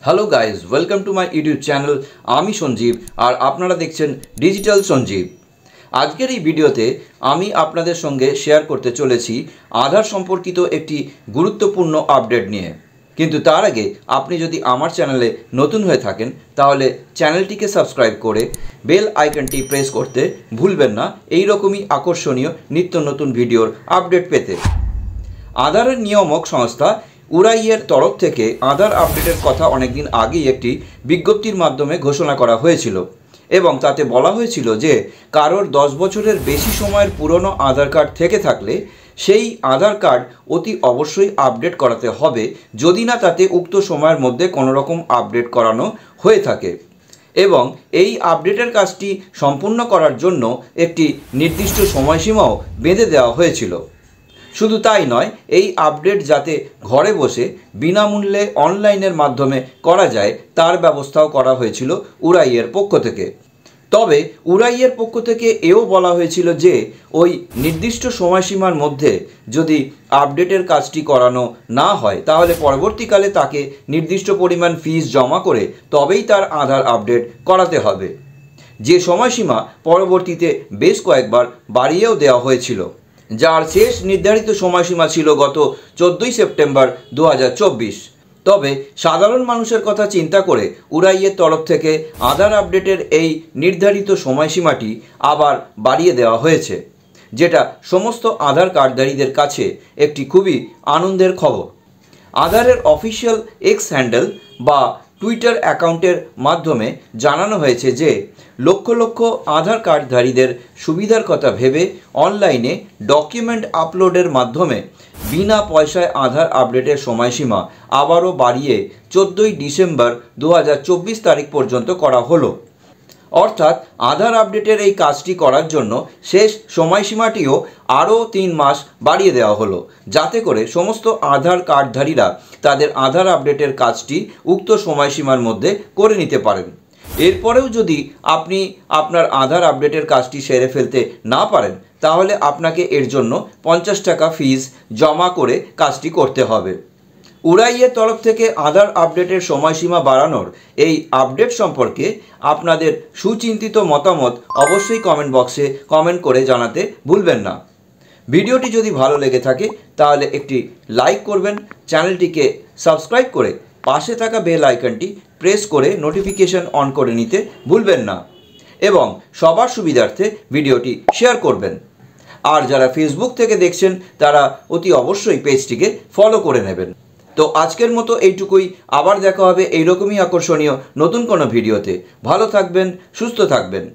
Hello guys, welcome to my YouTube channel. আমি সঞ্জীব আর আপনারা দেখছেন ডিজিটাল সঞ্জীব। আজকের এই ভিডিওতে আমি আপনাদের সঙ্গে শেয়ার করতে চলেছি আধার সম্পর্কিত একটি গুরুত্বপূর্ণ আপডেট নিয়ে। কিন্তু তার আগে আপনি যদি আমার চ্যানেলে নতুন হয়ে থাকেন তাহলে চ্যানেলটিকে সাবস্ক্রাইব করে বেল আইকনটি প্রেস করতে ভুলবেন না এই রকমই আকর্ষণীয় নিত্য নতুন ভিডিওর আপডেট পেতে। আধারের নিয়ামক সংস্থা উড়াইয়ের তরফ থেকে আধার আপডেটের কথা অনেকদিন আগেই একটি বিজ্ঞপ্তির মাধ্যমে ঘোষণা করা হয়েছিল এবং তাতে বলা হয়েছিল যে কারোর 10 বছরের বেশি সময়ের পুরনো আধার কার্ড থেকে থাকলে সেই আধার কার্ড অতি অবশ্যই আপডেট করাতে হবে যদি না তাতে উক্ত সময়ের মধ্যে কোনো রকম আপডেট করানো হয়ে থাকে। এবং এই আপডেটের কাজটি সম্পূর্ণ করার জন্য একটি নির্দিষ্ট সময়সীমাও বেঁধে দেওয়া হয়েছিল। শুধু তাই নয়, এই আপডেট যাতে ঘরে বসে বিনামূল্যে অনলাইনের মাধ্যমে করা যায় তার ব্যবস্থাও করা হয়েছিল উড়াইয়ের পক্ষ থেকে। তবে উড়াইয়ের পক্ষ থেকে এও বলা হয়েছিল যে ওই নির্দিষ্ট সময়সীমার মধ্যে যদি আপডেটের কাজটি করানো না হয় তাহলে পরবর্তীকালে তাকে নির্দিষ্ট পরিমাণ ফিস জমা করে তবেই তার আধার আপডেট করাতে হবে, যে সময়সীমা পরবর্তীতে বেশ কয়েকবার বাড়িয়েও দেওয়া হয়েছিল, যার শেষ নির্ধারিত সময়সীমা ছিল গত 14ই সেপ্টেম্বর 2024। তবে সাধারণ মানুষের কথা চিন্তা করে উড়াইয়ের তরফ থেকে আধার আপডেটের এই নির্ধারিত সময়সীমাটি আবার বাড়িয়ে দেওয়া হয়েছে, যেটা সমস্ত আধার কার্ডধারীদের কাছে একটি খুবই আনন্দের খবর। আধারের অফিসিয়াল এক্স হ্যান্ডেল বা টুইটার অ্যাকাউন্টের মাধ্যমে জানানো হয়েছে যে লক্ষ লক্ষ আধার কার্ডধারীদের সুবিধার কথা ভেবে অনলাইনে ডকুমেন্ট আপলোডের মাধ্যমে বিনা পয়সায় আধার আপডেটের সময়সীমা আবারও বাড়িয়ে 14ই ডিসেম্বর 2024 তারিখ পর্যন্ত করা হলো। অর্থাৎ আধার আপডেটের এই কাজটি করার জন্য শেষ সময়সীমাটিও আরও 3 মাস বাড়িয়ে দেওয়া হলো, যাতে করে সমস্ত আধার কার্ডধারীরা তাদের আধার আপডেটের কাজটি উক্ত সময়সীমার মধ্যে করে নিতে পারেন। এরপরেও যদি আপনি আপনার আধার আপডেটের কাজটি সেরে ফেলতে না পারেন তাহলে আপনাকে এর জন্য 50 টাকা ফিস জমা করে কাজটি করতে হবে। উড়াইয়ের তরফ থেকে আধার আপডেটের সময়সীমা বাড়ানোর এই আপডেট সম্পর্কে আপনাদের সুচিন্তিত মতামত অবশ্যই কমেন্ট বক্সে কমেন্ট করে জানাতে ভুলবেন না। ভিডিওটি যদি ভালো লেগে থাকে তাহলে একটি লাইক করবেন, চ্যানেলটিকে সাবস্ক্রাইব করে পাশে থাকা বেল আইকনটি প্রেস করে নোটিফিকেশন অন করে নিতে ভুলবেন না এবং সবার সুবিধার্থে ভিডিওটি শেয়ার করবেন। আর যারা ফেসবুক থেকে দেখছেন তারা অতি অবশ্যই পেজটিকে ফলো করে নেবেন। তো আজকের মতো এইটুকুই, আবার দেখা হবে এইরকমই আকর্ষণীয় নতুন কোনো ভিডিওতে। ভালো থাকবেন, সুস্থ থাকবেন।